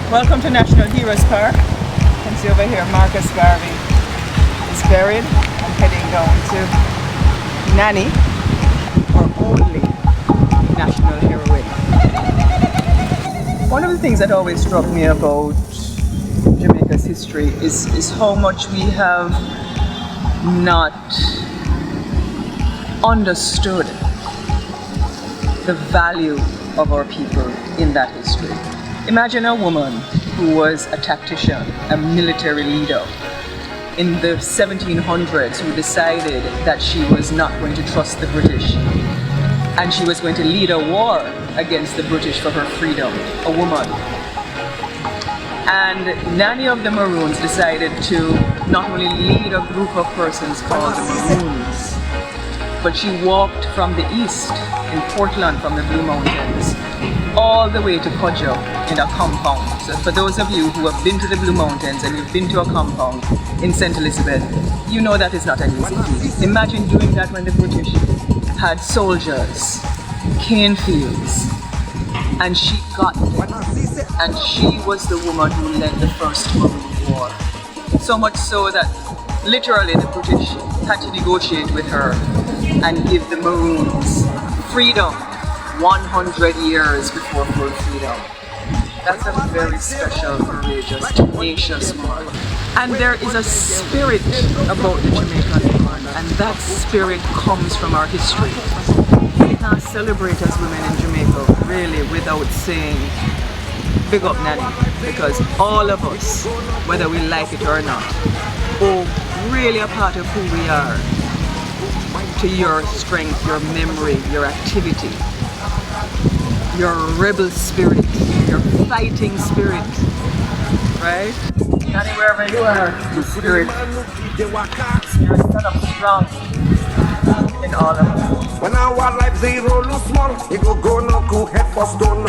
Welcome to National Heroes Park. You can see over here Marcus Garvey is buried. I'm heading down to Nanny, or only national heroine. One of the things that always struck me about Jamaica's history is how much we have not understood the value of our people in that history. Imagine a woman who was a tactician, a military leader in the 1700s who decided that she was not going to trust the British and she was going to lead a war against the British for her freedom, a woman. And Nanny of the Maroons decided to not only lead a group of persons called the Maroons, but she walked from the east in Portland from the Blue Mountains all the way to Cudjoe in a compound. So for those of you who have been to the Blue Mountains and you've been to a compound in St. Elizabeth, you know that is not an easy feat. Imagine doing that when the British had soldiers, cane fields, and she got there. And she was the woman who led the first Maroon War. So much so that literally the British had to negotiate with her and give the Maroons freedom 100 years before full freedom. That's a very special, courageous, tenacious woman. And there is a spirit about the Jamaican woman, and that spirit comes from our history. We can't celebrate as women in Jamaica really without saying big up Nanny, because all of us, whether we like it or not, owe really a part of who we are to your strength, your memory, your activity, your rebel spirit, your fighting spirit, right? Nanny, wherever you are, the spirit stand up strong in all of us. When I want life zero, lose small, it go no cool head for stone.